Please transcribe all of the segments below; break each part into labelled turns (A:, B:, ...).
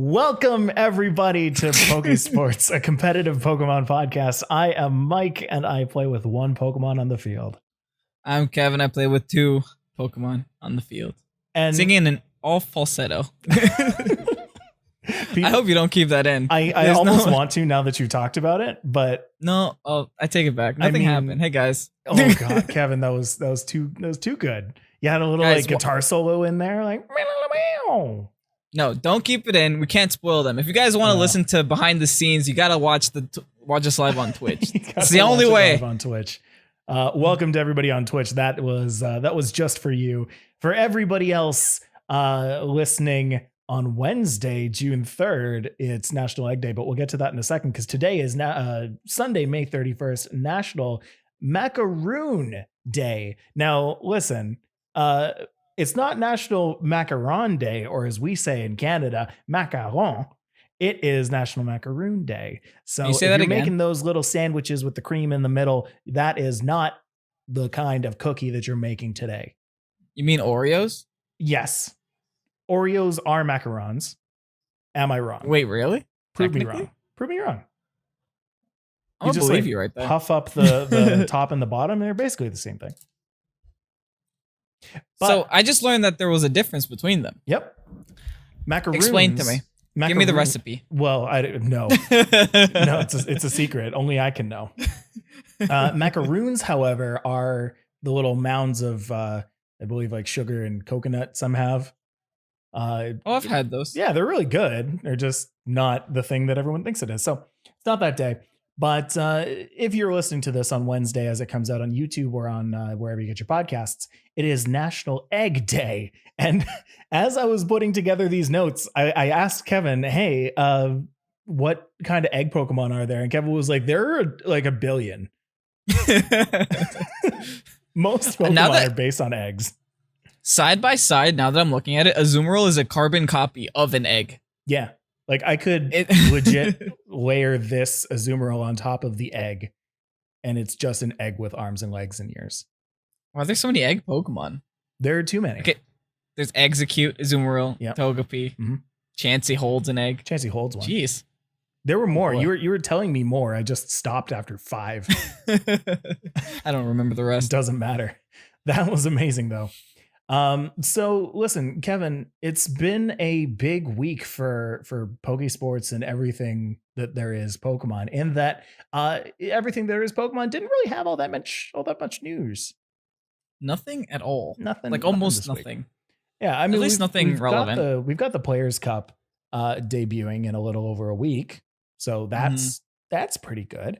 A: Welcome, everybody, to Pokésports, a competitive Pokemon podcast. I am Mike, and I play with one Pokemon on the field.
B: I'm Kevin. I play with two Pokemon on the field.
A: And
B: singing in all falsetto. I hope you don't keep that in.
A: I almost want to now that you talked about it, but
B: no. Oh, I take it back. Nothing happened. Hey guys.
A: Oh God, Kevin, that was too good. You had a little
B: guys,
A: like guitar solo in there, like.
B: No, don't keep it in. We can't spoil them. If you guys want to listen to behind the scenes, you gotta watch us live on Twitch. It's the only way.
A: Live on Twitch. Welcome to everybody on Twitch. That was just for you. For everybody else listening on Wednesday, June 3rd, it's National Egg Day, but we'll get to that in a second because today is Sunday, May 31st, National Macaroon Day. Now, listen. It's not National Macaron Day, or as we say in Canada, Macaron. It is National Macaroon Day. So if you're making those little sandwiches with the cream in the middle, that is not the kind of cookie that you're making today.
B: You mean Oreos?
A: Yes. Oreos are macarons. Am I wrong?
B: Wait, really?
A: Prove me wrong. Prove me wrong.
B: I'll just believe you right there.
A: Puff up the top and the bottom. They're basically the same thing. But,
B: so I just learned that there was a difference between them.
A: Yep. Macaroons.
B: Explain to me. Give me the recipe.
A: Well, I no. No, it's a secret. Only I can know. Macaroons, however, are the little mounds of I believe like sugar and coconut some have.
B: I've had those.
A: Yeah, they're really good. They're just not the thing that everyone thinks it is. So it's not that day. But if you're listening to this on Wednesday as it comes out on YouTube or on wherever you get your podcasts, it is National Egg Day. And as I was putting together these notes, I asked Kevin, hey, what kind of egg Pokemon are there? And Kevin was like, there are like a billion. Most Pokemon are based on eggs.
B: Side by side, now that I'm looking at it, Azumarill is a carbon copy of an egg.
A: Yeah. Like I could legit layer this Azumarill on top of the egg, and it's just an egg with arms and legs and ears.
B: Why are there so many egg Pokemon?
A: There are too many.
B: Okay, there's Execute, Azumarill, Togepi, Chansey holds an egg.
A: Chansey holds one.
B: Jeez,
A: there were more. You were telling me more. I just stopped after 5.
B: I don't remember the rest.
A: It doesn't matter. That was amazing though. So listen, Kevin, it's been a big week for Pokésports and everything that there is Pokemon, in that everything there is Pokemon didn't really have all that much news.
B: Nothing at all.
A: Nothing.
B: Like almost nothing.
A: Yeah, I mean,
B: at least nothing relevant.
A: We've got the Players Cup debuting in a little over a week. So that's pretty good.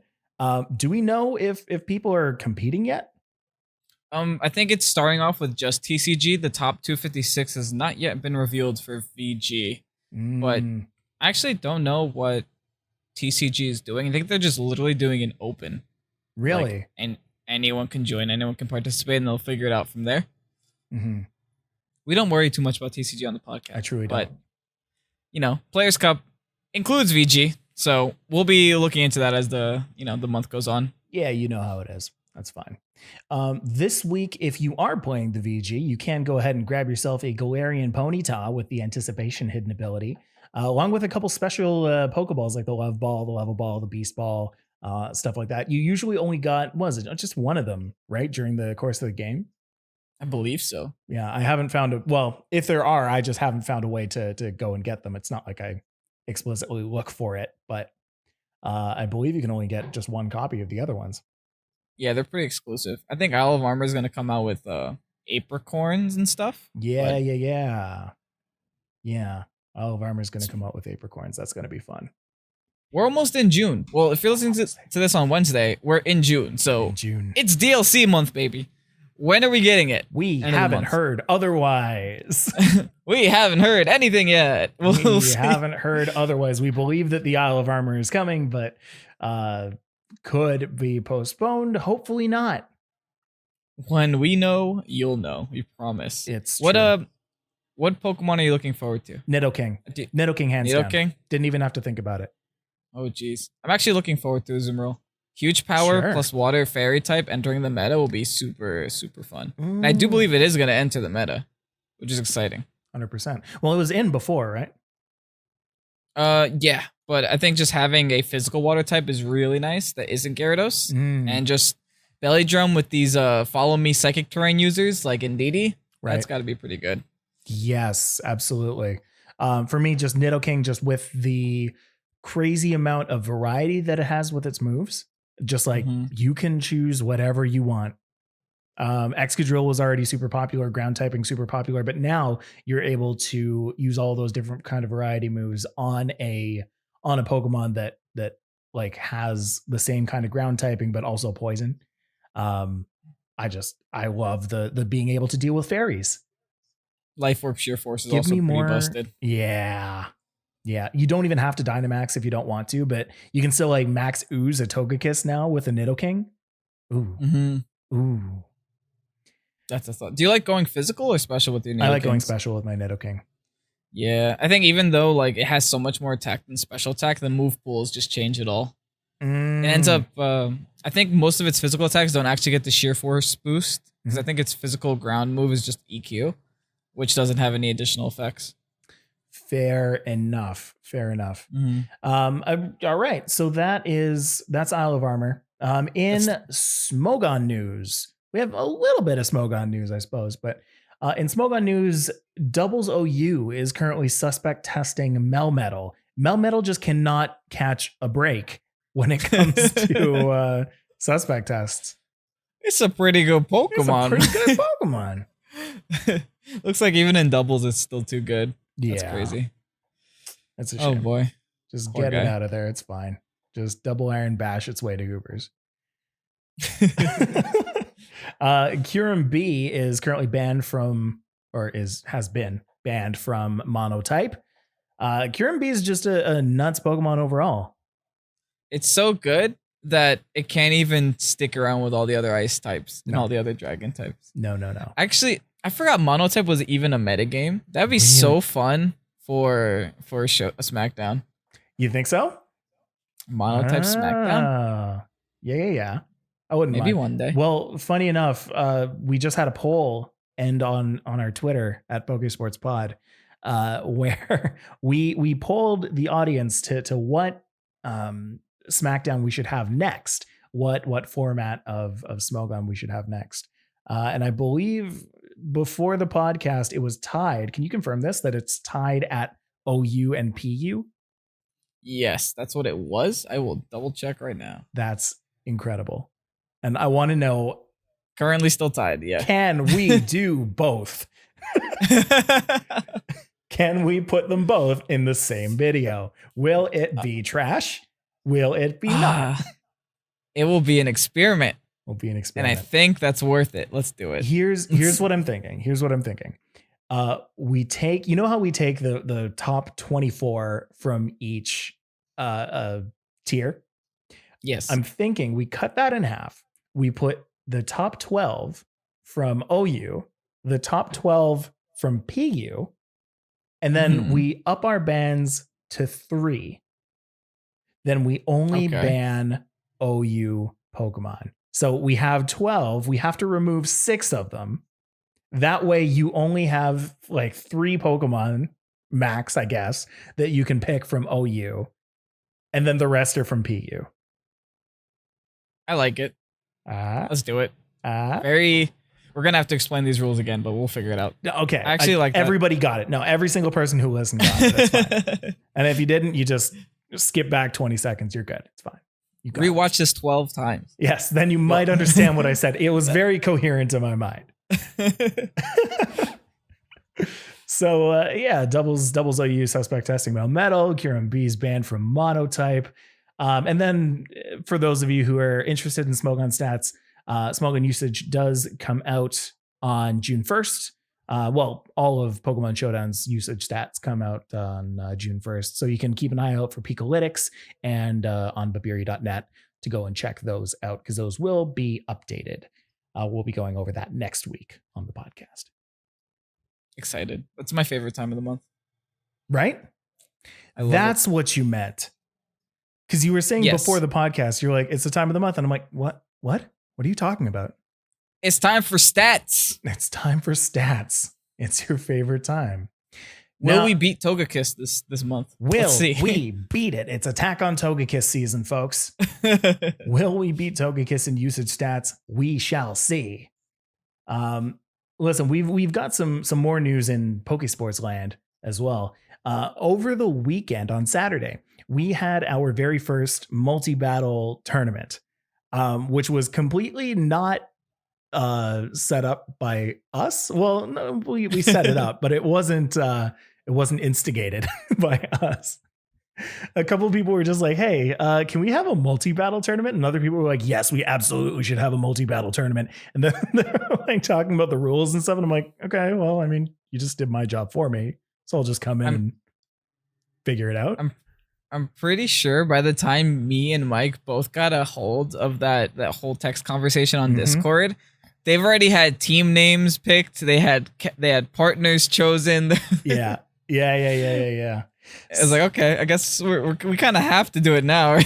A: Do we know if people are competing yet?
B: I think it's starting off with just TCG. The top 256 has not yet been revealed for VG, but I actually don't know what TCG is doing. I think they're just literally doing an open.
A: Really?
B: Like, and anyone can join, anyone can participate, and they'll figure it out from there.
A: Mm-hmm.
B: We don't worry too much about TCG on the podcast.
A: I truly don't.
B: But, you know, Players Cup includes VG, so we'll be looking into that as the month goes on.
A: Yeah, you know how it is. That's fine. This week, if you are playing the VG, you can go ahead and grab yourself a Galarian Ponyta with the Anticipation hidden ability, along with a couple special Pokeballs like the Love Ball, the Level Ball, the Beast Ball, stuff like that. You usually only got, just one of them, right, during the course of the game?
B: I believe so.
A: Yeah, I haven't found if there are, I just haven't found a way to go and get them. It's not like I explicitly look for it, but I believe you can only get just one copy of the other ones.
B: Yeah, they're pretty exclusive. I think Isle of Armor is going to come out with apricorns and stuff.
A: Yeah. Isle of Armor is going to come out with apricorns. That's going to be fun.
B: We're almost in June. Well, if you're listening to this on Wednesday, we're in June. So it's DLC month, baby. When are we getting it?
A: We haven't heard otherwise.
B: We haven't heard anything yet. We
A: haven't heard otherwise. We believe that the Isle of Armor is coming, but could be postponed. Hopefully not.
B: When we know, you'll know. We promise.
A: It's true.
B: What Pokemon are you looking forward to?
A: Nidoking. Nidoking hands down.
B: Nidoking?
A: Didn't even have to think about it.
B: Oh, geez. I'm actually looking forward to Azumarill. Huge power plus water fairy type entering the meta will be super, super fun. And I do believe it is going to enter the meta, which is exciting.
A: 100%. Well, it was in before, right?
B: Yeah, but I think just having a physical water type is really nice that isn't Gyarados, and just Belly Drum with these follow me psychic terrain users like Indeedee.
A: Right.
B: That's got to be pretty good.
A: Yes, absolutely. For me, just Nidoking, just with the crazy amount of variety that it has with its moves, just like you can choose whatever you want. Excadrill was already super popular, ground typing super popular, but now you're able to use all those different kind of variety moves on a Pokemon that like has the same kind of ground typing but also poison. I love the being able to deal with fairies.
B: Life Orb Sheer Force is
A: Give
B: also
A: me
B: pretty
A: more.
B: busted.
A: Yeah. You don't even have to Dynamax if you don't want to, but you can still like max ooze a Togekiss now with a Nidoking. Ooh. Ooh.
B: That's a thought. Do you like going physical or special with your Nidokings?
A: I like going special with my Nidoking.
B: Yeah, I think even though like it has so much more attack than special attack, the move pools just change it all. It ends up, I think most of its physical attacks don't actually get the sheer force boost because I think its physical ground move is just EQ, which doesn't have any additional effects.
A: Fair enough. All right, so that's Isle of Armor. In Smogon news, we have a little bit of Smogon news, I suppose, but in Smogon news, Doubles OU is currently suspect testing Melmetal. Melmetal just cannot catch a break when it comes to suspect tests.
B: It's a pretty good Pokemon.
A: It's a pretty good Pokemon.
B: Looks like even in doubles, it's still too good. That's
A: Yeah.
B: crazy.
A: That's a shame.
B: Oh boy.
A: Just
B: Poor
A: get
B: guy.
A: it out of there. It's fine. Just double iron bash its way to Goobers. Kyurem B is currently banned from, or has been banned from Monotype. Kyurem B is just a nuts Pokemon overall.
B: It's so good that it can't even stick around with all the other ice types and all the other dragon types.
A: No.
B: Actually, I forgot Monotype was even a metagame. That'd be so fun for a SmackDown.
A: You think so?
B: Monotype SmackDown?
A: Yeah. I wouldn't
B: Maybe
A: mind.
B: one day.
A: Well, funny enough, we just had a poll end on our Twitter at Pokésports Pod, where we polled the audience to what SmackDown we should have next, what format of Smogon we should have next. And I believe before the podcast, it was tied. Can you confirm this, that it's tied at OU and PU?
B: Yes, that's what it was. I will double check right now.
A: That's incredible. And I want to know.
B: Currently still tied, yeah.
A: Can we do both? Can we put them both in the same video? Will it be trash? Will it be not?
B: It will be an experiment.
A: Will be an
B: And
A: experiment.
B: I think that's worth it. Let's do it.
A: Here's what I'm thinking. We take, you know how we take the top 24 from each tier?
B: Yes.
A: I'm thinking we cut that in half. We put the top 12 from OU, the top 12 from PU, and then we up our bans to 3. Then we only ban OU Pokemon. So we have 12. We have to remove 6 of them. That way you only have like 3 Pokemon max, I guess, that you can pick from OU. And then the rest are from PU.
B: I like it. Let's do it. We're going to have to explain these rules again, but we'll figure it out.
A: Okay.
B: I actually like that.
A: Everybody got it. No, every single person who listened got it. That's fine. And if you didn't, you just skip back 20 seconds. You're good. It's fine. You got
B: Rewatch this 12 times.
A: Yes. Then you might understand what I said. It was very coherent to my mind. So doubles OU suspect testing Melmetal. Kyurem B is banned from Monotype. And then for those of you who are interested in Smogon stats, Smogon usage does come out on June 1st. All of Pokemon Showdown's usage stats come out on June 1st. So you can keep an eye out for Picolytics and on babiri.net to go and check those out because those will be updated. We'll be going over that next week on the podcast.
B: Excited. That's my favorite time of the month.
A: Right? That's what you meant. Because you were saying before the podcast, you're like, it's the time of the month. And I'm like, what? What are you talking about?
B: It's time for stats.
A: It's time for stats. It's your favorite time.
B: Will we beat Togekiss this month?
A: Will we beat it? It's Attack on Togekiss season, folks. Will we beat Togekiss in usage stats? We shall see. Listen, we've got some more news in Pokésports land as well. Over the weekend on Saturday, we had our very first multi-battle tournament, which was completely not set up by us. Well, no, we set it up, but it wasn't instigated by us. A couple of people were just like, hey, can we have a multi-battle tournament? And other people were like, yes, we absolutely should have a multi-battle tournament. And then they're like talking about the rules and stuff. And I'm like, okay, well, I mean, you just did my job for me. So I'll just come in and figure it out.
B: I'm pretty sure by the time me and Mike both got a hold of that whole text conversation on Discord, they've already had team names picked. They had partners chosen.
A: Yeah.
B: I was like, okay, I guess we kind of have to do it now.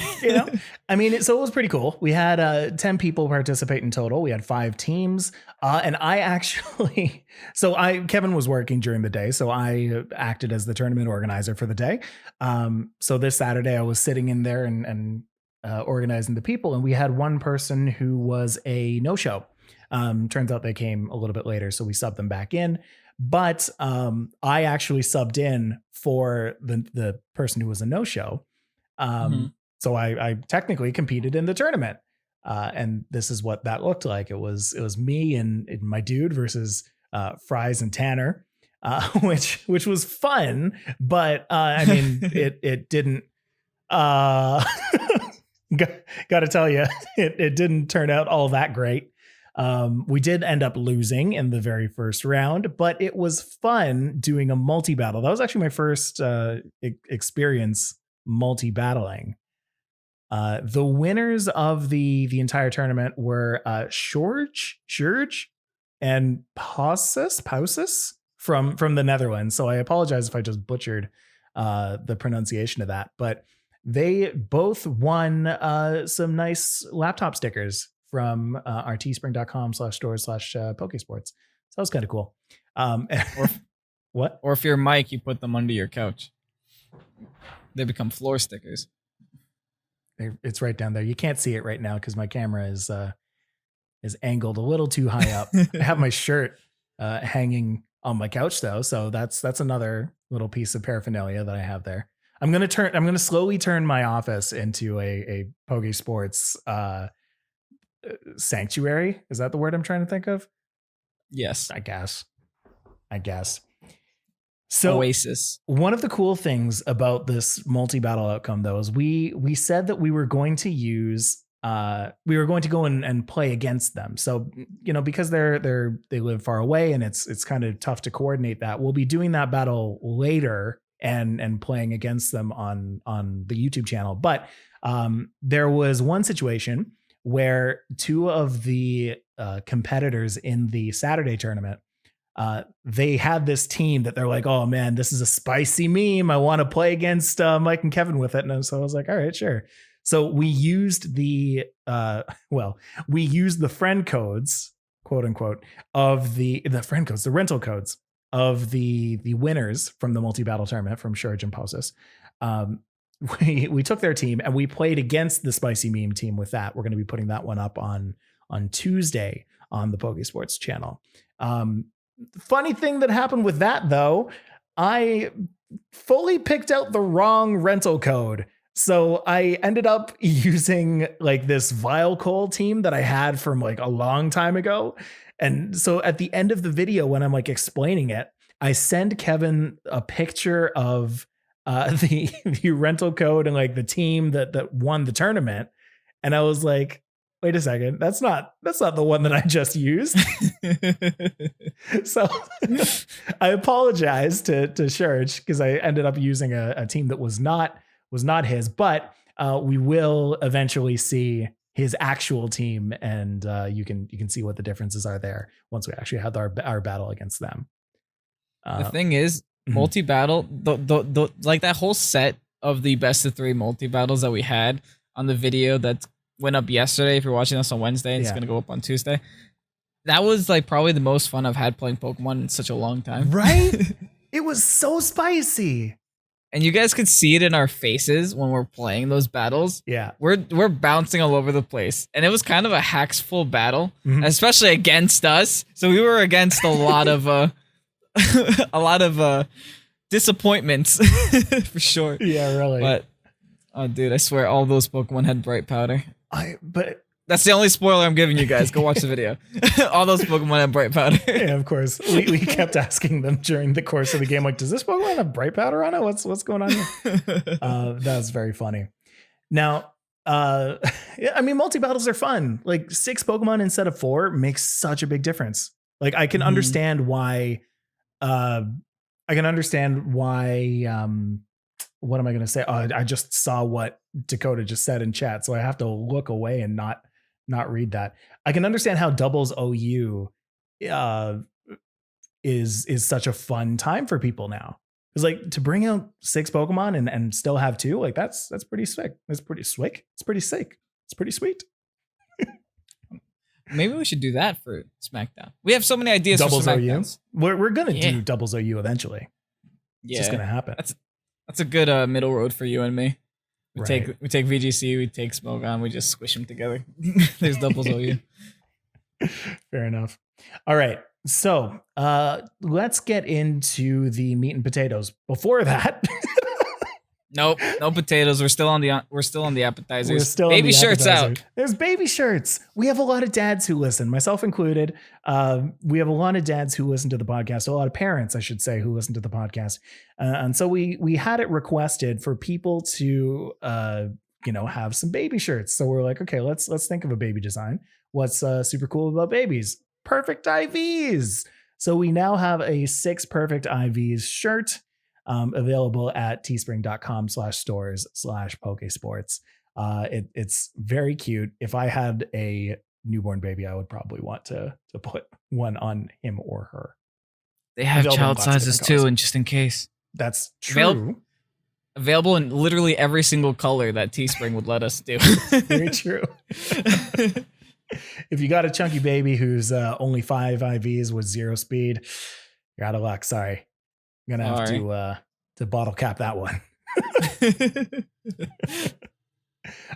A: I mean, so it was pretty cool. We had 10 people participate in total. We had 5 teams. And I actually, Kevin was working during the day, so I acted as the tournament organizer for the day. So this Saturday I was sitting in there and organizing the people, and we had one person who was a no-show. Turns out they came a little bit later, so we subbed them back in. But I actually subbed in for the person who was a no-show. So I technically competed in the tournament. And this is what that looked like. It was me and my dude versus Fries and Tanner, which was fun. But I mean, it didn't. Got to tell you, it didn't turn out all that great. We did end up losing in the very first round, but it was fun doing a multi-battle. That was actually my first experience multi-battling. The winners of the entire tournament were Shurge and Pausis from the Netherlands. So I apologize if I just butchered the pronunciation of that, but they both won some nice laptop stickers from our teespring.com/store/Pokésports. So that was kind of cool. What?
B: Or if you're Mike, you put them under your couch. They become floor stickers.
A: It's right down there. You can't see it right now because my camera is angled a little too high up. I have my shirt hanging on my couch though, so that's another little piece of paraphernalia that I have there. I'm gonna slowly turn my office into a Pokésports sanctuary. Is that the word I'm trying to think of?
B: Yes,
A: I guess. So
B: Oasis.
A: One of the cool things about this multi-battle outcome, though, is we said that we were going to go and play against them. So, because they live far away and it's kind of tough to coordinate that. We'll be doing that battle later and playing against them on the YouTube channel. But there was one situation where 2 of the competitors in the Saturday tournament, they had this team that they're like, oh man, this is a spicy meme. I want to play against Mike and Kevin with it. And so I was like, all right, sure. So we used the friend codes, quote unquote, of the rental codes of the winners from the multi-battle tournament from Shurge and Pausis. We took their team and we played against the spicy meme team with that. We're going to be putting that one up on Tuesday on the Pokésports channel. Funny thing that happened with that, though, I fully picked out the wrong rental code. So I ended up using like this Vileplume team that I had from like a long time ago. And so at the end of the video, when I'm like explaining it, I send Kevin a picture of the rental code and like the team that won the tournament. And I was like, wait a second, that's not the one that I just used. So I apologize to Shurge because I ended up using a team that was not his, but we will eventually see his actual team, and you can see what the differences are there once we actually have our battle against them.
B: The thing is, multi-battle, the like that whole set of the best of 3 multi-battles that we had on the video that went up yesterday. If you're watching us on Wednesday, and it's gonna go up on Tuesday. That was like probably the most fun I've had playing Pokemon in such a long time.
A: Right? It was so spicy.
B: And you guys could see it in our faces when we're playing those battles.
A: Yeah.
B: We're bouncing all over the place. And it was kind of a hacksful battle, especially against us. So we were against a lot of disappointments for sure.
A: Yeah, really.
B: But oh dude, I swear all those Pokemon had bright powder.
A: But
B: that's the only spoiler I'm giving you guys. Go watch the video. All those Pokemon have bright powder.
A: Yeah, of course. We kept asking them during the course of the game, like, does this Pokemon have bright powder on it? What's going on here? That was very funny. Now, yeah, I mean, multi-battles are fun. Like 6 Pokemon instead of 4 makes such a big difference. Like I can understand why, what am I going to say? I just saw what Dakota just said in chat, so I have to look away and not read that. I can understand how doubles OU is such a fun time for people now. It's like to bring out 6 Pokemon and still have 2, like that's pretty sick. It's pretty sick. It's pretty sick. It's pretty sweet.
B: Maybe we should do that for SmackDown. We have so many ideas
A: doubles
B: for SmackDowns.
A: OU. We're gonna do doubles OU eventually. It's just gonna happen.
B: That's a good middle road for you and me. We
A: Right.
B: take VGC, we take Smogon, we just squish them together. There's doubles OU.
A: Fair enough. All right. So let's get into the meat and potatoes. Before that,
B: Nope, no potatoes. We're still on the appetizers.
A: we're still
B: baby
A: on the
B: shirts
A: appetizer.
B: out.
A: There's baby shirts. We have a lot of dads who listen, myself included. We have a lot of dads who listen to the podcast, a lot of parents, I should say, who listen to the podcast. And so we had it requested for people to have some baby shirts. So we're like, okay, let's think of a baby design. What's super cool about babies? Perfect IVs. So we now have a 6 perfect IVs shirt available at teespring.com/stores/Pokésports. It's very cute. If I had a newborn baby, I would probably want to put one on him or her.
B: They have
A: Available in
B: child
A: lots of
B: sizes
A: different
B: too,
A: colors.
B: and just in case.
A: That's true.
B: Available in literally every single color that Teespring would let us do.
A: Very true. If you got a chunky baby who's only 5 IVs with 0 speed, you're out of luck. Sorry. I'm gonna have to bottle cap that one.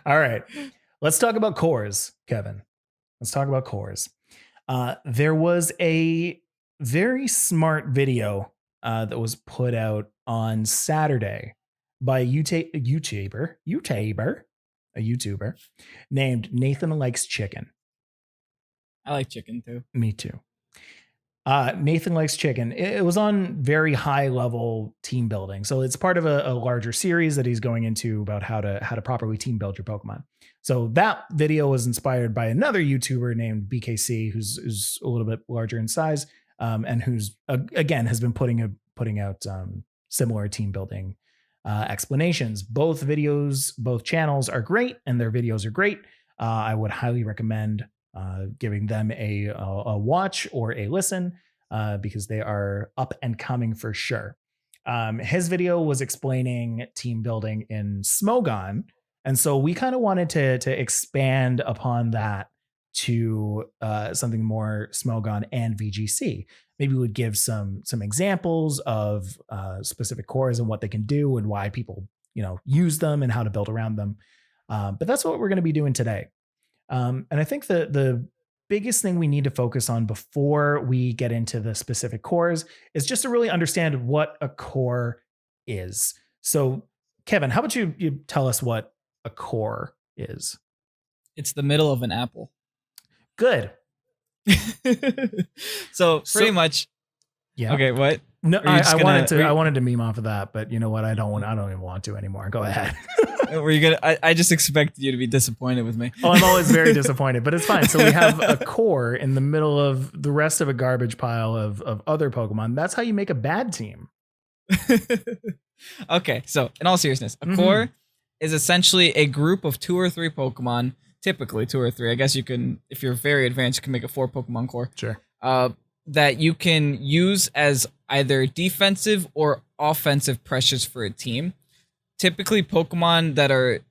A: All right. Let's talk about cores, Kevin. Let's talk about cores. There was a very smart video that was put out on Saturday by a YouTuber named Nathan Likes Chicken.
B: I like chicken too.
A: Me too. Nathan Likes Chicken. It was on very high level team building. So it's part of a larger series that he's going into about how to properly team build your Pokemon. So that video was inspired by another YouTuber named BKC, who's a little bit larger in size, and who's again has been putting out similar team building explanations. Both channels are great, and their videos are great. I would highly recommend giving them a watch or a listen because they are up and coming for sure. His video was explaining team building in Smogon, and so we kind of wanted to expand upon that to something more Smogon and VGC. Maybe we would give some examples of specific cores and what they can do and why people use them and how to build around them. But that's what we're going to be doing today. And I think the biggest thing we need to focus on before we get into the specific cores is just to really understand what a core is. So, Kevin, how about you tell us what a core is?
B: It's the middle of an apple.
A: Good.
B: So pretty much.
A: Yeah.
B: Okay. What?
A: No, I wanted to meme off of that, but you know what? I don't even want to anymore. Go ahead.
B: Were you gonna? I just expected you to be disappointed with me.
A: Oh, I'm always very disappointed, but it's fine. So we have a core in the middle of the rest of a garbage pile of other Pokemon. That's how you make a bad team.
B: Okay, so in all seriousness, a core is essentially a group of 2 or 3 Pokemon. Typically 2 or 3. I guess you can, if you're very advanced, you can make a 4 Pokemon core.
A: Sure.
B: That you can use as either defensive or offensive pressures for a team. Typically, Pokemon that are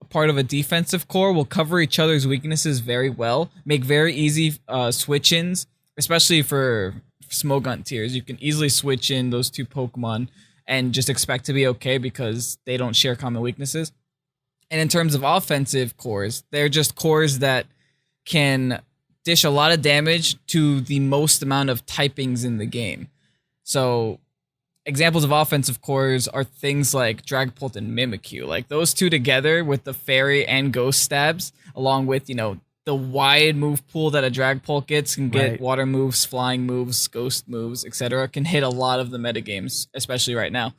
B: part of a defensive core will cover each other's weaknesses very well, make very easy switch-ins, especially for Smogon tiers. You can easily switch in those two Pokemon and just expect to be okay because they don't share common weaknesses. And in terms of offensive cores, they're just cores that can dish a lot of damage to the most amount of typings in the game. So examples of offensive cores are things like Dragapult and Mimikyu. Like those two together with the Fairy and Ghost Stabs, along with, the wide move pool that a Dragapult gets, can get water moves, flying moves, ghost moves, etc., can hit a lot of the metagames, especially right now.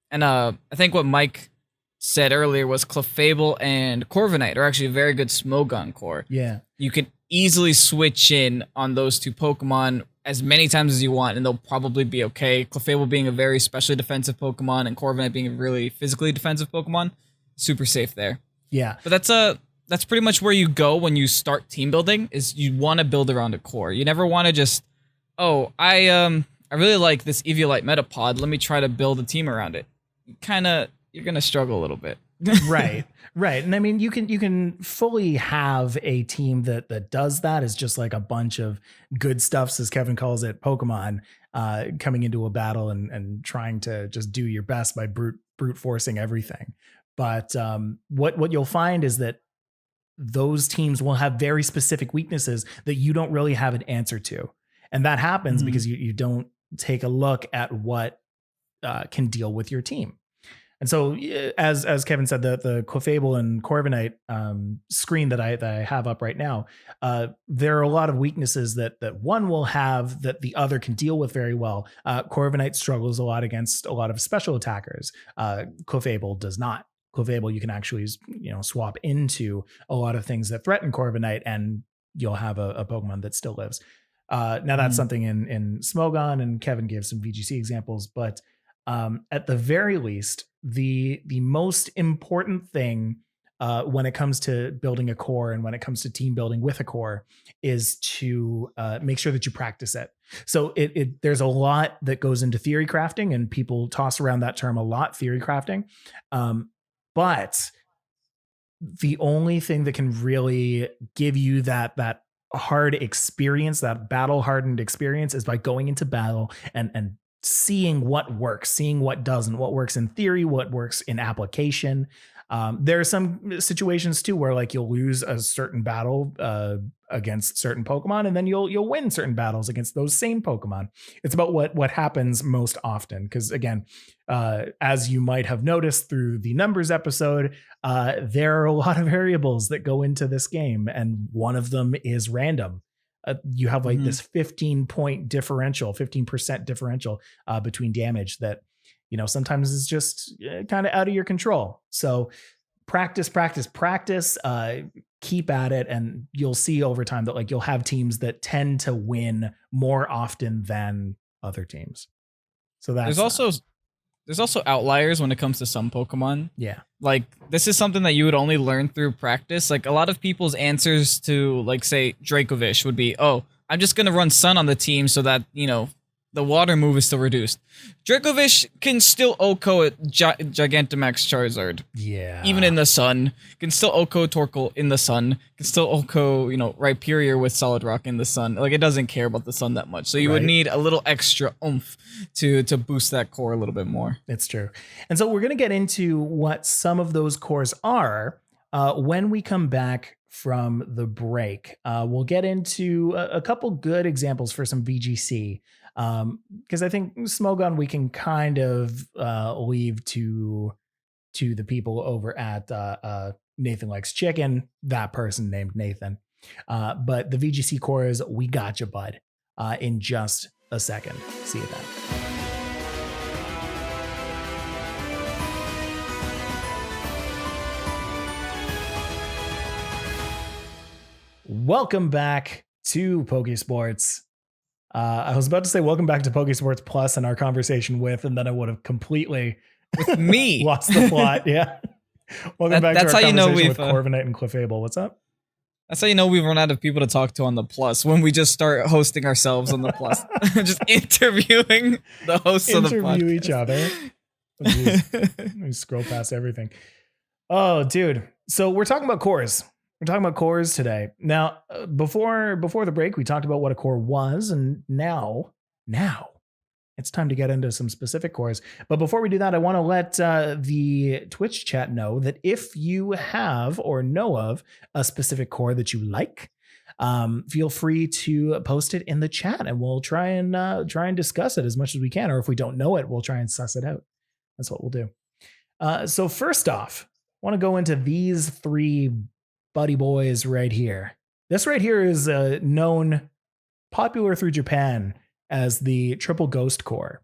B: And I think what Mike said earlier was Clefable and Corviknight are actually a very good Smogon core.
A: Yeah.
B: You can easily switch in on those two Pokemon as many times as you want, and they'll probably be okay. Clefable being a very specially defensive Pokemon, and Corviknight being a really physically defensive Pokemon, super safe there.
A: Yeah.
B: But that's pretty much where you go when you start team building, is you want to build around a core. You never want to just, I really like this Eviolite Metapod, let me try to build a team around it. You're going to struggle a little bit.
A: Right. And I mean, you can fully have a team that does that. Is just like a bunch of good stuffs, as Kevin calls it, Pokemon, coming into a battle and trying to just do your best by brute forcing everything. But what you'll find is that those teams will have very specific weaknesses that you don't really have an answer to. And that happens because you don't take a look at what can deal with your team. And so, as Kevin said, the Clefable and Corviknight screen that I have up right now, there are a lot of weaknesses that one will have that the other can deal with very well. Corviknight struggles a lot against a lot of special attackers. Clefable does not. Clefable, you can actually swap into a lot of things that threaten Corviknight, and you'll have a Pokemon that still lives. Now that's something in Smogon, and Kevin gave some VGC examples, but at the very least, the most important thing when it comes to building a core and when it comes to team building with a core is to make sure that you practice it. So there's a lot that goes into theory crafting, and people toss around that term a lot, theory crafting. But the only thing that can really give you that hard experience, that battle hardened experience, is by going into battle and seeing what works, seeing what doesn't, what works in theory, what works in application. There are some situations too where like you'll lose a certain battle against certain Pokemon, and then you'll win certain battles against those same Pokemon. It's about what happens most often. Because again, as you might have noticed through the numbers episode, there are a lot of variables that go into this game, and one of them is random. You have like this 15% differential between damage that, sometimes is just kind of out of your control. So practice, keep at it. And you'll see over time that like you'll have teams that tend to win more often than other teams. So that's there's also outliers when it comes to some Pokemon. Yeah.
B: Like this is something that you would only learn through practice. Like a lot of people's answers to like say Dracovish would be, I'm just going to run Sun on the team so that, the water move is still reduced. Dracovish can still OHKO at Gigantamax Charizard.
A: Yeah.
B: Even in the sun. Can still OHKO Torkoal in the sun. Can still OHKO, Rhyperior with Solid Rock in the sun. Like, it doesn't care about the sun that much. So you would need a little extra oomph to boost that core a little bit more.
A: It's true. And so we're going to get into what some of those cores are when we come back from the break. We'll get into a couple good examples for some VGC. Because I think Smogon we can kind of leave to the people over at Nathan Likes Chicken, that person named Nathan. But the VGC cores, we got you, bud, in just a second. See you then. Welcome back to Pokésports. I was about to say welcome back to Pokésports Plus and our conversation with, and then I would have completely
B: with me
A: lost the plot. Yeah. Welcome back to our conversation with Corviknight and Clefable. What's up?
B: That's how you know we've run out of people to talk to on the Plus, when we just start hosting ourselves on the Plus. Just interviewing the hosts of the podcast.
A: Interview each other. Let me scroll past everything. Oh, dude. So we're talking about cores. We're talking about cores today. Now, before the break, we talked about what a core was, and now now it's time to get into some specific cores. But before we do that, I want to let the Twitch chat know that if you have or know of a specific core that you like, feel free to post it in the chat, and we'll try and discuss it as much as we can. Or if we don't know it, we'll try and suss it out. That's what we'll do. So first off, I want to go into these three buddy boys right here. This right here is popular through Japan as the Triple Ghost Core.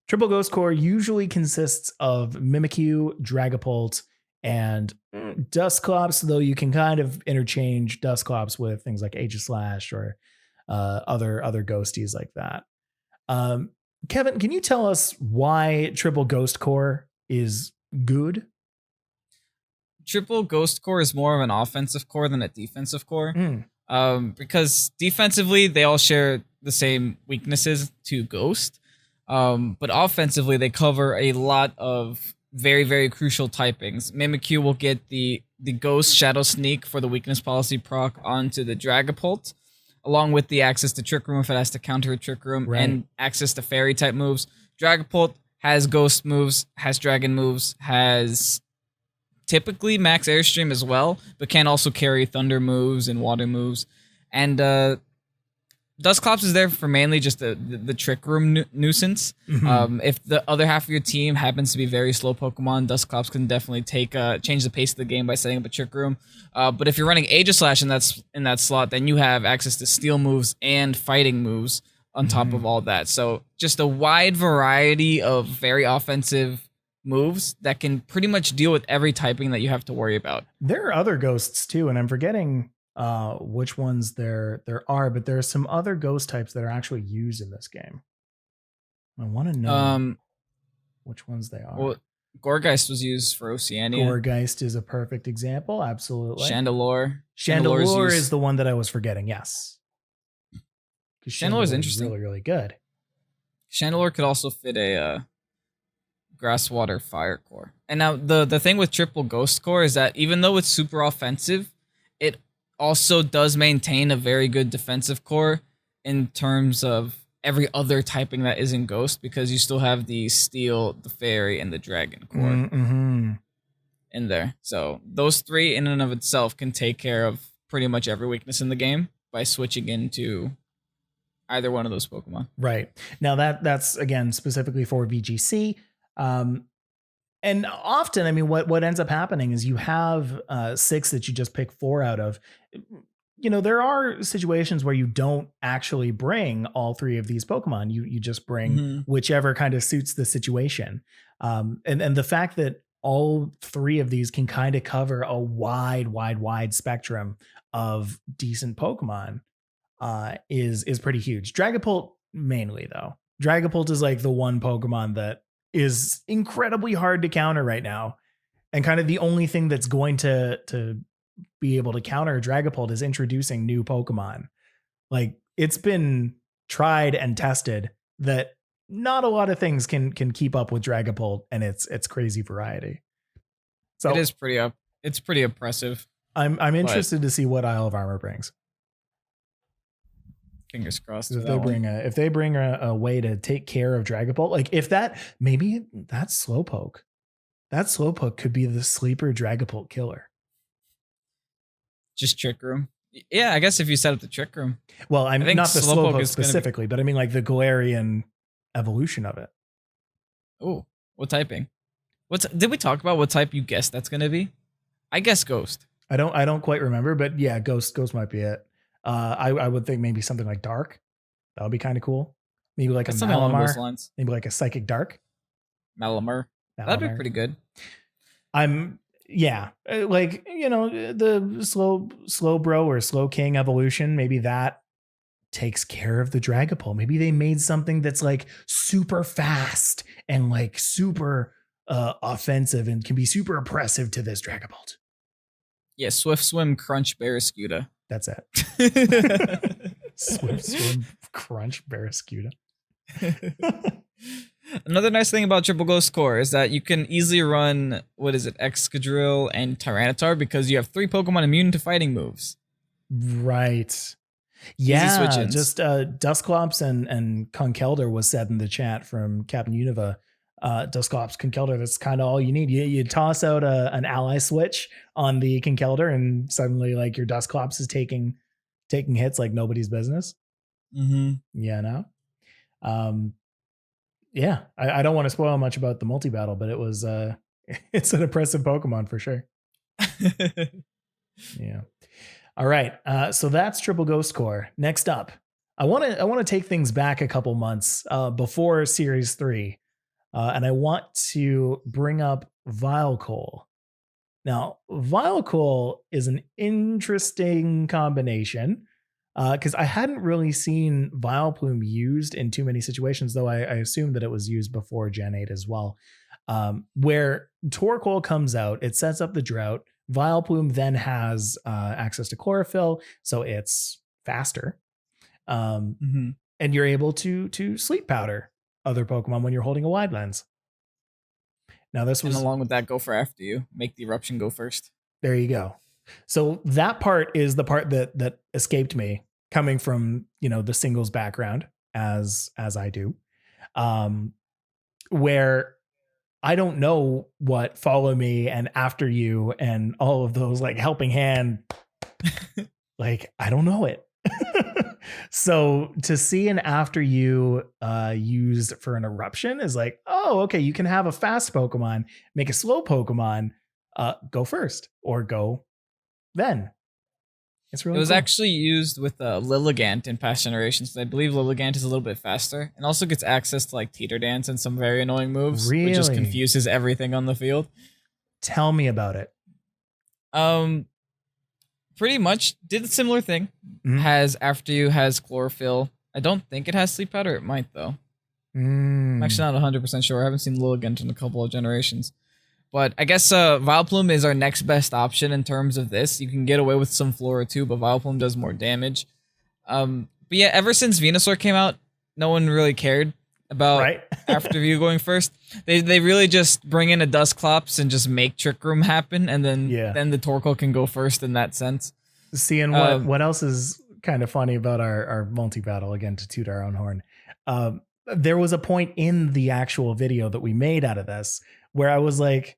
A: Triple Ghost Core usually consists of Mimikyu, Dragapult, and Dusclops, though you can kind of interchange Dusclops with things like Aegislash or other ghosties like that. Kevin, can you tell us why Triple Ghost Core is good?
B: Triple Ghost Core is more of an offensive core than a defensive core. Because defensively, they all share the same weaknesses to Ghost. But offensively, they cover a lot of very, very crucial typings. Mimikyu will get the Ghost Shadow Sneak for the weakness policy proc onto the Dragapult, along with the access to Trick Room if it has to counter a Trick Room, and access to Fairy type moves. Dragapult has Ghost moves, has Dragon moves, has typically max Airstream as well, but can also carry Thunder moves and Water moves. And Dusclops is there for mainly just the Trick Room nuisance. If the other half of your team happens to be very slow Pokemon, Dusclops can definitely change the pace of the game by setting up a Trick Room. But if you're running Aegislash in that slot, then you have access to Steel moves and Fighting moves on top of all that. So just a wide variety of very offensive moves that can pretty much deal with every typing that you have to worry about.
A: There are other ghosts too, and I'm forgetting which ones there are, but there are some other ghost types that are actually used in this game. I want to know which ones they are.
B: Well, Gourgeist was used for Oceania.
A: Gourgeist is a perfect example. Absolutely.
B: Chandelure.
A: Chandelure is the one that I was forgetting. Yes.
B: Chandelure is interesting.
A: Really, really good.
B: Chandelure could also fit a Grass, Water, Fire core. And now the thing with Triple Ghost Core is that even though it's super offensive, it also does maintain a very good defensive core in terms of every other typing that isn't Ghost, because you still have the Steel, the Fairy, and the Dragon core in there. So those three in and of itself can take care of pretty much every weakness in the game by switching into either one of those Pokemon.
A: Right. Now that's again specifically for VGC. And often, I mean, what ends up happening is you have 6 that you just pick 4 out of. You know, there are situations where you don't actually bring all 3 of these Pokemon. You just bring whichever kind of suits the situation. And the fact that all 3 of these can kind of cover a wide spectrum of decent Pokemon is pretty huge. Dragapult mainly, though. Dragapult is like the one Pokemon that is incredibly hard to counter right now, and kind of the only thing that's going to be able to counter Dragapult is introducing new Pokemon. Like, it's been tried and tested that not a lot of things can keep up with Dragapult and its crazy variety. So
B: it's pretty impressive.
A: I'm interested to see what Isle of Armor brings.
B: Fingers crossed.
A: If they bring a way to take care of Dragapult, like maybe that Slowpoke could be the sleeper Dragapult killer.
B: Just Trick Room. Yeah, I guess if you set up the Trick Room.
A: Well, I mean, not the Slowpoke specifically, but I mean like the Galarian evolution of it.
B: Oh, what typing? Did we talk about what type you guessed that's going to be? I guess Ghost.
A: I don't quite remember, but yeah, Ghost might be it. I would think maybe something like Dark. That would be kind of cool. Maybe like
B: that's
A: a Malamar. Maybe like a Psychic Dark.
B: Malamar. That'd be pretty good.
A: Like, you know, the slow bro or slow king evolution. Maybe that takes care of the Dragapult. Maybe they made something that's like super fast and like super offensive and can be super oppressive to this Dragapult.
B: Yeah, Swift Swim, Crunch, Barraskewda.
A: That's it. Swift Swim, Crunch, Barraskewda.
B: Another nice thing about Triple Ghost Core is that you can easily run, Excadrill and Tyranitar because you have 3 Pokemon immune to fighting moves.
A: Right.
B: Easy switch
A: Yeah,
B: ins.
A: just Dusclops and Conkeldurr was said in the chat from Captain Univa. Dusclops, Conkeldurr, that's kind of all you need. You toss out an ally switch on the Conkeldurr, and suddenly like your Dusclops is taking hits like nobody's business.
B: Mm-hmm.
A: Yeah, no. Yeah, I don't want to spoil much about the multi battle, but it was it's an impressive Pokemon for sure. Yeah. All right. So that's Triple Ghost Core. Next up, I want to take things back a couple months before Series 3. And I want to bring up Vilecoal. Now, Vilecoal is an interesting combination because I hadn't really seen Vileplume used in too many situations, though I assumed that it was used before Gen 8 as well. Where Torkoal comes out, it sets up the drought. Vileplume then has access to chlorophyll, so it's faster. And you're able to sleep powder other Pokemon when you're holding a wide lens. Now this was,
B: and along with that, go for after you. Make the eruption go first.
A: There you go. So that part is the part that escaped me, coming from the singles background as I do, where I don't know what follow me and after you and all of those like helping hand, like I don't know it. So to see an after you used for an eruption is like, oh, okay, you can have a fast Pokemon, make a slow Pokemon go first or go then. It's really
B: It was
A: cool.
B: actually used with Lilligant in past generations. I believe Lilligant is a little bit faster and also gets access to like Teeter Dance and some very annoying moves, which just
A: Really?
B: confuses everything on the field.
A: Tell me about it.
B: Pretty much did a similar thing. Has after you has chlorophyll. I don't think it has sleep powder. It might though. I'm actually not 100% sure. I haven't seen Lilligant in a couple of generations. But I guess Vileplume is our next best option in terms of this. You can get away with some Flora too, but Vileplume does more damage. But yeah, ever since Venusaur came out, no one really cared about after you going first. They really just bring in a Dusclops and just make Trick Room happen, and then the Torkoal can go first in that sense.
A: Seeing what else is kind of funny about our multi battle, again to toot our own horn. There was a point in the actual video that we made out of this where I was like,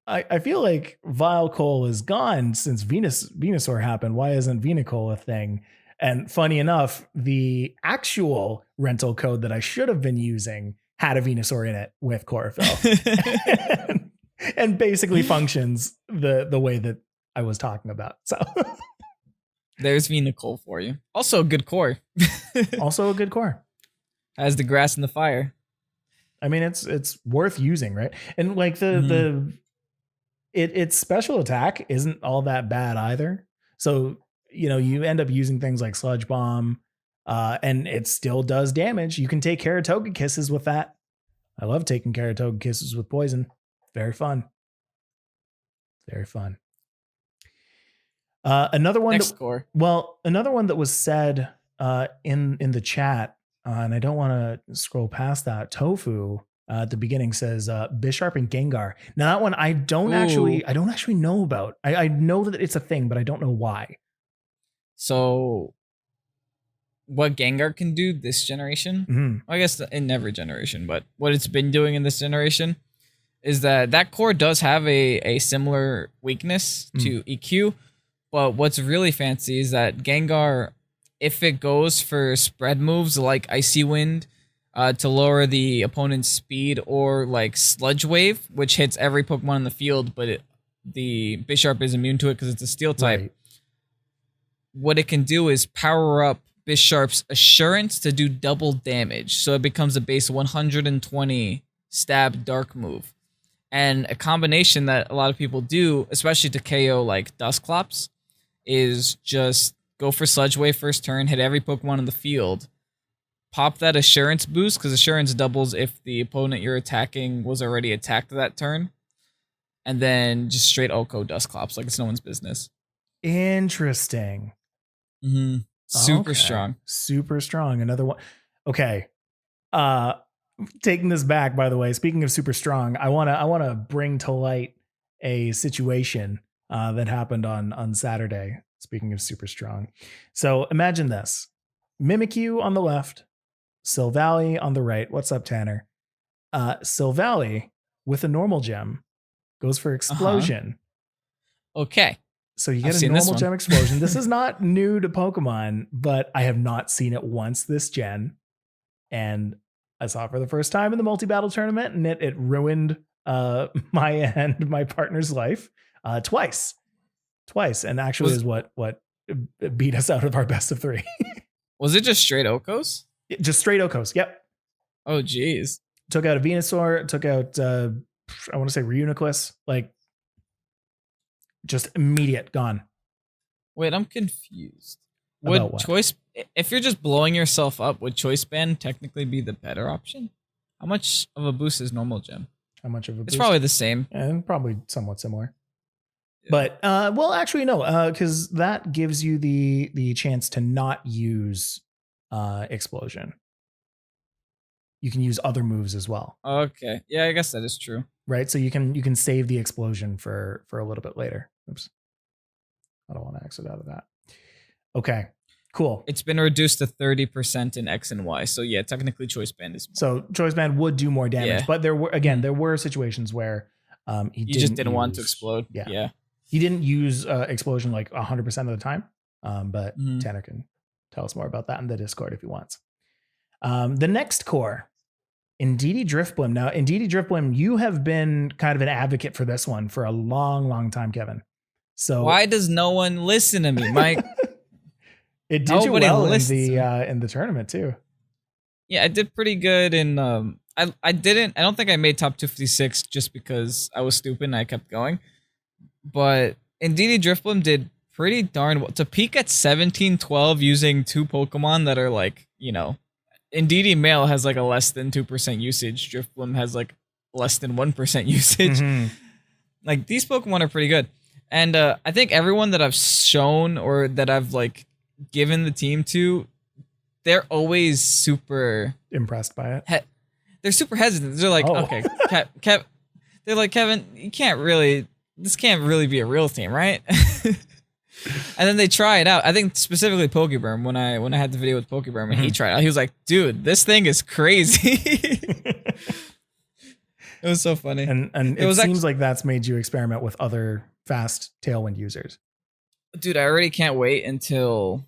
A: I feel like Vilecoal is gone since Venusaur happened. Why isn't Venicoal a thing? And funny enough, the actual rental code that I should have been using had a Venusaur in it with chlorophyll and basically functions the way that I was talking about. So
B: there's Venicoal for you. Also a good core.
A: Also a good core.
B: Has the grass and the fire.
A: I mean, it's worth using, right? And like its special attack isn't all that bad either. So, you end up using things like Sludge Bomb, and it still does damage. You can take Karatoga Kisses with that. I love taking Karatoga Kisses with poison. Very fun. Very fun. Another one another one that was said in the chat, and I don't want to scroll past that. Tofu at the beginning says Bisharp and Gengar. Now that one I don't actually know about. I know that it's a thing, but I don't know why. So
B: what Gengar can do this generation, I guess in every generation, but what it's been doing in this generation is that core does have a similar weakness to EQ, but what's really fancy is that Gengar, if it goes for spread moves like Icy Wind to lower the opponent's speed, or like Sludge Wave, which hits every Pokemon in the field, but the Bisharp is immune to it because it's a Steel type, what it can do is power up Bisharp's Assurance to do double damage. So it becomes a base 120 stab dark move. And a combination that a lot of people do, especially to KO like Dusclops, is just go for Sludge Wave first turn, hit every Pokemon in the field, pop that Assurance boost, because Assurance doubles if the opponent you're attacking was already attacked that turn, and then just straight Oko Dusclops like it's no one's business.
A: Interesting.
B: Super strong.
A: Super strong. Another one. Okay. Taking this back, by the way, speaking of super strong, I wanna bring to light a situation that happened on Saturday. Speaking of super strong. So imagine this. Mimikyu on the left, Silvally on the right. What's up, Tanner? Silvally with a normal gem goes for explosion.
B: Okay.
A: So you get a normal gem explosion. This is not new to Pokemon, but I have not seen it once this gen. And I saw it for the first time in the multi-battle tournament, and it ruined my and my partner's life twice. And actually is what beat us out of our best of 3.
B: Was it just straight Okos?
A: Just straight Okos. Yep.
B: Oh, geez.
A: Took out a Venusaur. Took out I want to say Reuniclus. Like just immediate gone.
B: Wait, I'm confused. Would choice, if you're just blowing yourself up, would choice band technically be the better option? How much of a boost is normal gem?
A: How much of a boost?
B: It's probably the same.
A: And probably somewhat similar. But well, actually no, because that gives you the chance to not use explosion. You can use other moves as well.
B: Okay, yeah, I guess that is true.
A: Right, so you can save the explosion for a little bit later. Oops, I don't want to exit out of that. Okay, cool.
B: It's been reduced to 30% in X and Y, so yeah, technically choice band is more.
A: So choice band would do more damage, but there were situations where he just didn't want to explode.
B: Yeah.
A: He didn't use explosion like 100% of the time, but Tanner can tell us more about that in the Discord if he wants. The next core, Indeedee Drifblim. Now, Indeedee Drifblim, you have been kind of an advocate for this one for a long, long time, Kevin. So
B: why does no one listen to me, Mike?
A: It did you well in the tournament too.
B: Yeah, I did pretty good in. I don't think I made top 256 just because I was stupid and I kept going. But Indeedee Drifblim did pretty darn well. To peak at 17-12 using 2 Pokemon that are like, Indeedee Male has like a less than 2% usage. Drifblim has like less than 1% usage. Mm-hmm. Like these Pokemon are pretty good. And I think everyone that I've shown or that I've like given the team to, they're always super
A: impressed by it.
B: They're super hesitant. They're like, okay, they're like, Kevin, this can't really be a real team, right? And then they try it out. I think specifically Pokeburm, when I had the video with Pokeburm and he tried it out, he was like, dude, this thing is crazy. It was so funny.
A: And it seems like that's made you experiment with other fast Tailwind users.
B: Dude, I already can't wait until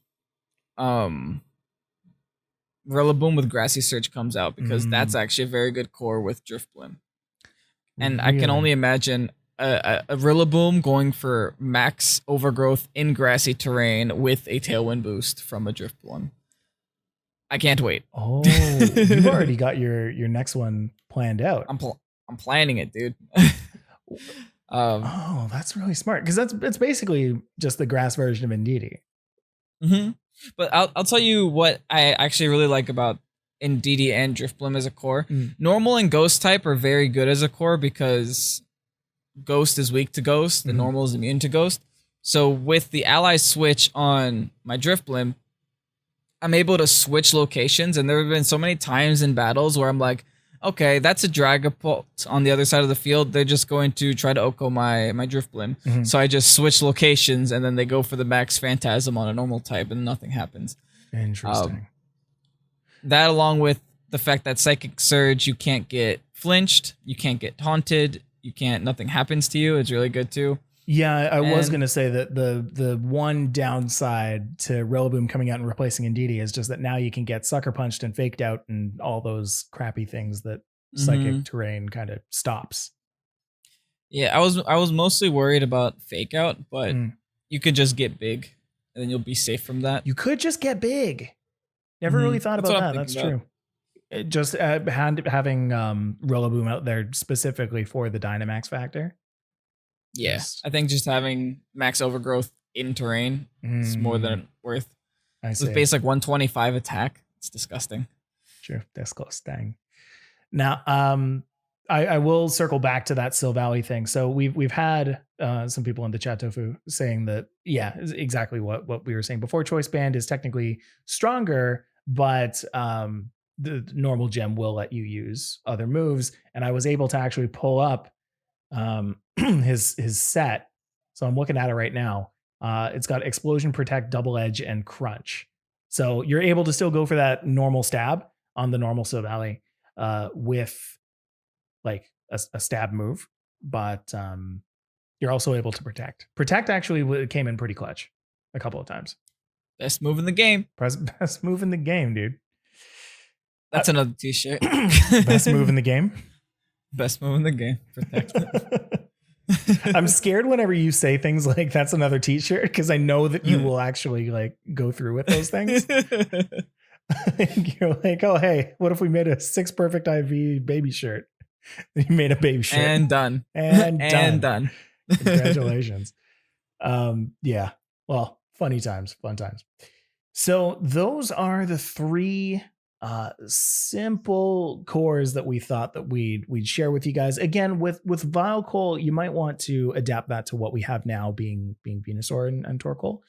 B: Rillaboom with Grassy Surge comes out, because that's actually a very good core with Drifblim. And really? I can only imagine a Rillaboom going for max overgrowth in grassy terrain with a Tailwind boost from a Drifblim. I can't wait.
A: Oh, you've already got your next one planned out.
B: I'm planning it, dude.
A: That's really smart, because it's basically just the grass version of Indeedee.
B: Mm-hmm. But I'll tell you what I actually really like about Indeedee and Drifblim as a core. Normal and Ghost type are very good as a core because Ghost is weak to Ghost, and Normal is immune to Ghost. So with the ally switch on my Drifblim, I'm able to switch locations, and there have been so many times in battles where I'm like, okay, that's a Dragapult on the other side of the field. They're just going to try to Oko my Drifblim. So I just switch locations, and then they go for the max Phantasm on a normal type, and nothing happens.
A: Interesting.
B: That, along with the fact that Psychic Surge, you can't get flinched, you can't get haunted, nothing happens to you. It's really good too.
A: Yeah, I was going to say that the one downside to Rillaboom coming out and replacing Indeedee is just that now you can get Sucker Punched and Faked Out and all those crappy things that Psychic Terrain kind of stops.
B: Yeah, I was mostly worried about Fake Out, but you could just get big and then you'll be safe from that.
A: You could just get big. Never really thought about that. That's true. Just having Rillaboom out there specifically for the Dynamax factor.
B: Yeah, I think just having max overgrowth in terrain is more than worth.
A: I see.
B: With base like 125 attack, it's disgusting.
A: True, disgusting. Now, I will circle back to that Silvally thing. So we've had some people in the chat, Tofu, saying that exactly what we were saying before. Choice Band is technically stronger, but the normal gem will let you use other moves, and I was able to actually pull up his set. So I'm looking at it right now. It's got Explosion, Protect, Double Edge, and Crunch. So you're able to still go for that normal stab on the normal Silvally with like a stab move, but you're also able to protect. Protect actually came in pretty clutch a couple of times.
B: Best move in the game.
A: Best move in the game, dude.
B: That's another t-shirt.
A: Best move in the game.
B: Best move in the game. Protect.
A: I'm scared whenever you say things like that's another t-shirt because I know that you will actually like go through with those things. You're like, oh, hey, what if we made a 6 Perfect IV baby shirt? You made a baby shirt.
B: And done.
A: And
B: done.
A: Congratulations. Yeah. Well, fun times. So those are the 3 simple cores that we thought that we'd share with you guys. Again, with Vileplume, you might want to adapt that to what we have now, being Venusaur and Torkoal.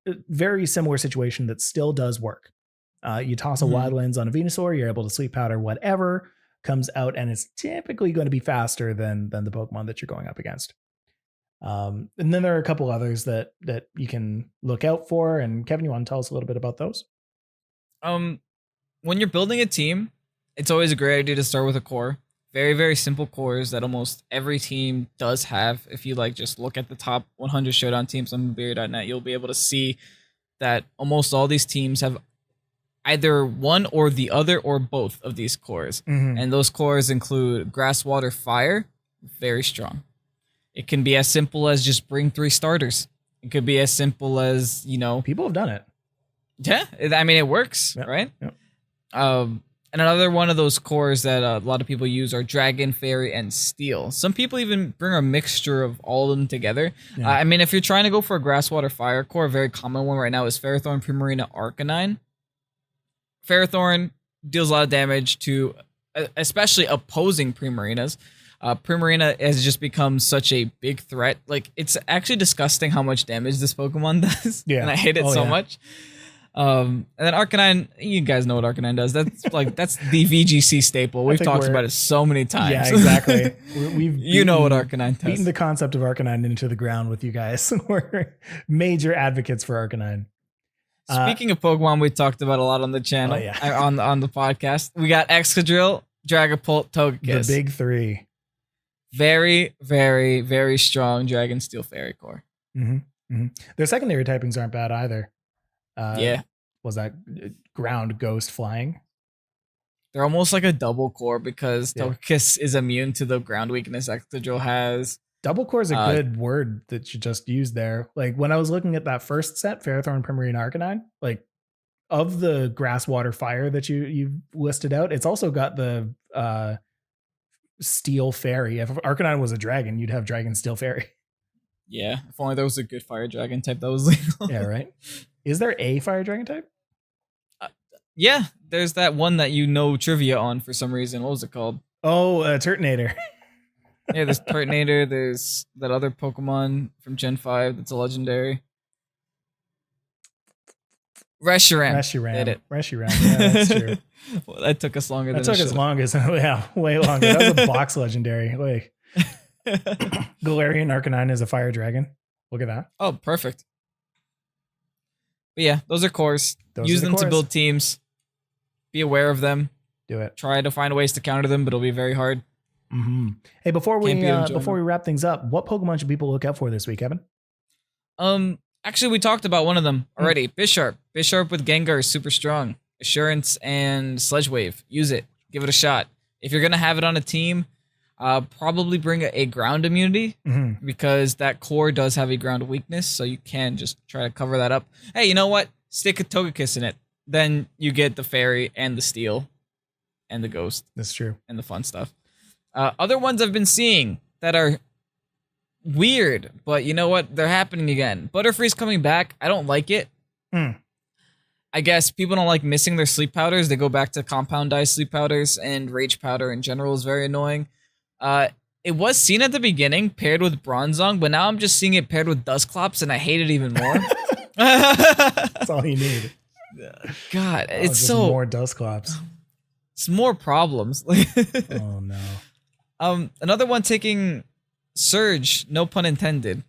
A: Very similar situation that still does work. You toss a Wildlands on a Venusaur, you're able to Sleep Powder whatever comes out, and it's typically going to be faster than the Pokemon that you're going up against. And then there are a couple others that you can look out for. And Kevin, you want to tell us a little bit about those?
B: When you're building a team, it's always a great idea to start with a core. Very, very simple cores that almost every team does have. If you like just look at the top 100 Showdown teams on Beer.net, you'll be able to see that almost all these teams have either one or the other or both of these cores. And those cores include Grass, Water, Fire. Very strong. It can be as simple as just bring 3 starters. It could be as simple as,
A: people have done it.
B: Yeah, I mean, it works, right?
A: Yep.
B: And another one of those cores that a lot of people use are Dragon, Fairy, and Steel. Some people even bring a mixture of all of them together. Yeah. I mean, if you're trying to go for a Grass, Water, Fire core, a very common one right now is Ferrothorn, Primarina, Arcanine. Ferrothorn deals a lot of damage to especially opposing Primarinas. Primarina has just become such a big threat. Like, it's actually disgusting how much damage this Pokemon does. Yeah. And I hate it so much. And then Arcanine, you guys know what Arcanine does. That's the VGC staple. We've talked about it so many times.
A: Yeah, exactly. You
B: know what Arcanine does.
A: Beaten the concept of Arcanine into the ground with you guys. We're major advocates for Arcanine.
B: Speaking of Pokemon, we talked about a lot on the channel, on the podcast. We got Excadrill, Dragapult, Togekiss.
A: The big 3.
B: Very, very, very strong Dragon, Steel, Fairy core.
A: Their secondary typings aren't bad either. Was that ground, ghost, flying?
B: They're almost like a double core because Togekiss is immune to the ground weakness Excadrill has.
A: Double core is a good word that you just used there. Like when I was looking at that first set, Ferrothorn, Primarina, Arcanine, like of the Grass, Water, Fire that you listed out, it's also got the Steel, Fairy. If Arcanine was a dragon, you'd have Dragon, Steel, Fairy.
B: Yeah, if only there was a good Fire Dragon type that was legal.
A: Yeah, right. Is there a Fire Dragon type?
B: Yeah, there's that one that trivia on for some reason. What was it called?
A: Oh, Turtonator.
B: Yeah, there's Turtonator. There's that other Pokemon from Gen 5 that's a legendary. Reshiram. Did it. Reshiram.
A: Yeah, that's true.
B: Well, that took us longer
A: than it took us longest. Yeah, way longer. That was a box legendary. Like Galarian Arcanine is a fire dragon. Look at that.
B: Oh, perfect. But yeah, those are cores. Use them to build teams. Be aware of them.
A: Do it.
B: Try to find ways to counter them, but it'll be very hard.
A: Hey, before we wrap things up, what Pokemon should people look out for this week, Evan?
B: Actually, we talked about one of them already. Bisharp. Bisharp with Gengar is super strong. Assurance and Sledge Wave. Use it. Give it a shot. If you're gonna have it on a team, probably bring a ground immunity because that core does have a ground weakness, so you can just try to cover that up. Hey, you know what? Stick a Togekiss in it. Then you get the Fairy and the Steel and the Ghost.
A: That's true.
B: And the fun stuff. Other ones I've been seeing that are weird, but you know what? They're happening again. Butterfries coming back. I don't like it. I guess people don't like missing their sleep powders. They go back to compound dye sleep powders, and rage powder in general is very annoying. It was seen at the beginning paired with Bronzong, but now I'm just seeing it paired with Dusclops, and I hate it even more.
A: That's all you need.
B: God, it's so
A: more Dusclops.
B: It's more problems.
A: Oh no.
B: Another one taking Surge, no pun intended.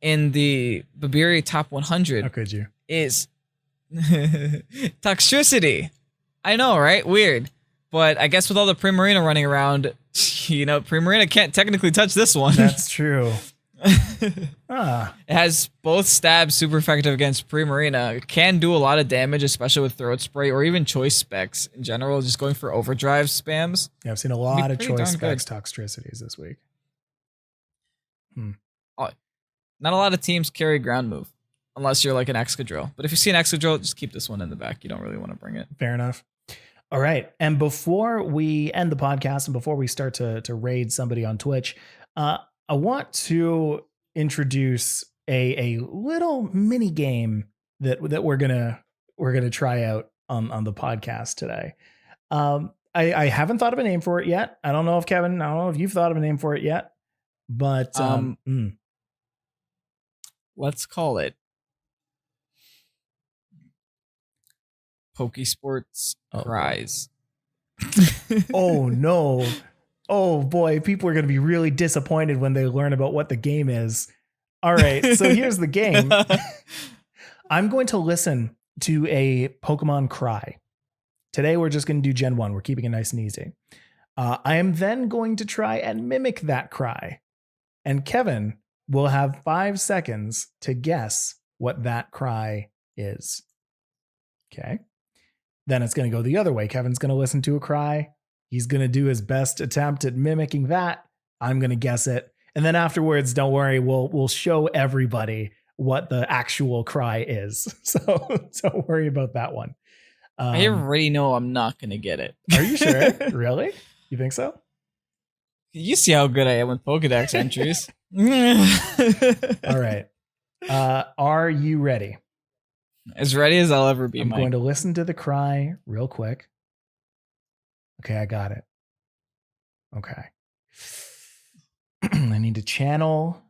B: in the Babiri top
A: How
B: 100
A: could you?
B: is Toxicity. I know, right? Weird. But I guess with all the Primarina running around, Primarina can't technically touch this one.
A: That's true. Ah.
B: It has both stabs super effective against Primarina. It can do a lot of damage, especially with Throat Spray or even Choice Specs in general, just going for overdrive spams.
A: Yeah, I've seen a lot of
B: pretty
A: choice
B: darn
A: specs toxicities this week.
B: Not a lot of teams carry ground move unless you're like an Excadrill. But if you see an Excadrill, just keep this one in the back. You don't really want to bring it.
A: Fair enough. All right. And before we end the podcast and before we start to raid somebody on Twitch, I want to introduce a little mini game that we're gonna try out on the podcast today. I haven't thought of a name for it yet. I don't know if you've thought of a name for it yet, but
B: let's call it Pokésports Prize.
A: Oh no. Oh boy, people are going to be really disappointed when they learn about what the game is. All right, so here's the game. I'm going to listen to a Pokemon cry. Today we're just going to do Gen 1. We're keeping it nice and easy. I am then going to try and mimic that cry. And Kevin will have 5 seconds to guess what that cry is. Okay. Then it's going to go the other way. Kevin's going to listen to a cry. He's going to do his best attempt at mimicking that. I'm going to guess it. And then afterwards, don't worry, we'll show everybody what the actual cry is. So don't worry about that one.
B: I already know I'm not going to get it.
A: Are you sure? Really? You think so?
B: You see how good I am with Pokedex entries.
A: All right. Are you ready?
B: As ready as I'll ever be,
A: I'm
B: Mike.
A: going to listen to the cry real quick. Okay, I got it. Okay. I need to channel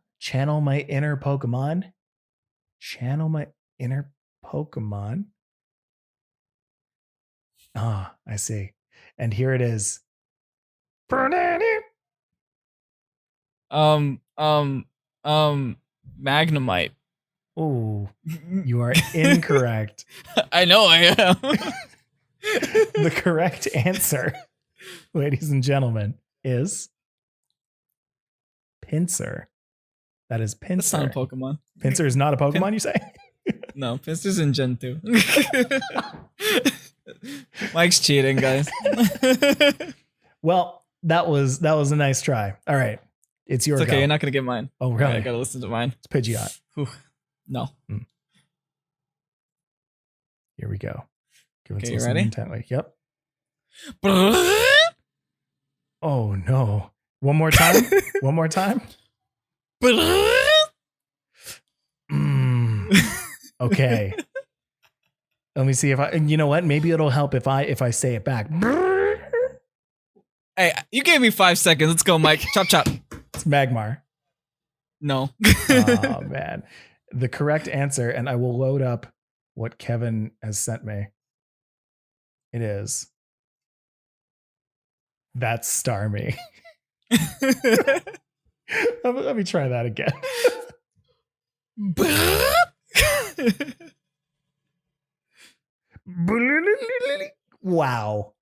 A: my inner Pokemon. Channel my inner Pokemon. Ah, I see. And here it is.
B: Magnemite.
A: Oh, you are incorrect.
B: I know I am.
A: The correct answer, ladies and gentlemen, is Pinsir. That is Pinsir.
B: That's not a Pokemon.
A: Pinsir is not a Pokemon, you say?
B: No, Pinsir's in Gen 2. Mike's cheating, guys.
A: Well, that was a nice try. All right. It's your
B: It's okay,
A: go.
B: you're not gonna get mine.
A: Oh, really?
B: Right, I gotta listen to mine.
A: It's Pidgeot.
B: Whew. No.
A: Here we go.
B: Okay, you ready?
A: Intently. Yep. Oh no. One more time. One more time. Okay. Let me see if you know what? Maybe it'll help if I say it back.
B: Hey, you gave me 5 seconds. Let's go, Mike. Chop chop.
A: It's Magmar.
B: No.
A: Oh man. The correct answer, and I will load up what Kevin has sent me. It is. That's Starmie. Let me try that again. Wow.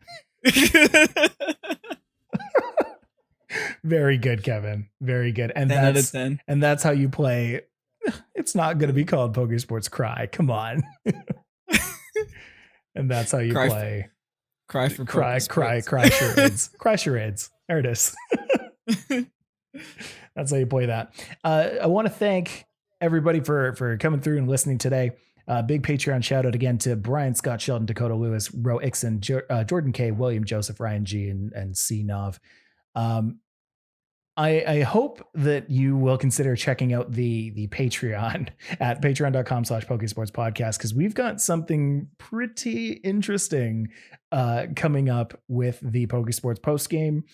A: Very good, Kevin. Very good. And
B: 10 out of 10.
A: And that's how you play. It's not going to be called Pokésports Cry. Come on. And that's how you play.
B: Cry for
A: cry charades. Cry charades. There it is. That's how you play that. I want to thank everybody for coming through and listening today. Big Patreon shout out again to Brian, Scott, Sheldon, Dakota Lewis, Ro Ixon, Jordan K, William Joseph, Ryan G, and C Nov. I hope that you will consider checking out the Patreon at patreon.com/Pokesports podcast, because we've got something pretty interesting coming up with the Pokesports post game.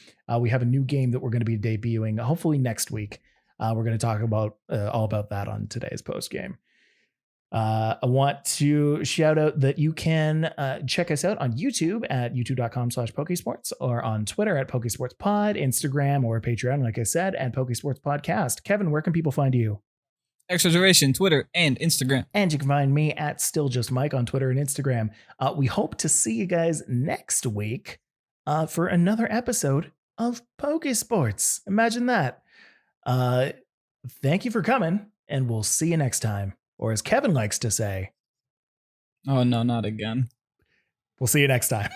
A: We have a new game that we're going to be debuting hopefully next week. We're going to talk about all about that on today's post game. I want to shout out that you can check us out on YouTube at youtube.com/Pokesports, or on Twitter at PokesportsPod, Instagram or Patreon, like I said, at Pokesports Podcast. Kevin, where can people find you?
B: X Reservation, Twitter, and Instagram.
A: And you can find me at StillJustMike on Twitter and Instagram. We hope to see you guys next week for another episode of Pokésports. Imagine that. Thank you for coming, and we'll see you next time. Or as Kevin likes to say,
B: oh no, not again.
A: We'll see you next time.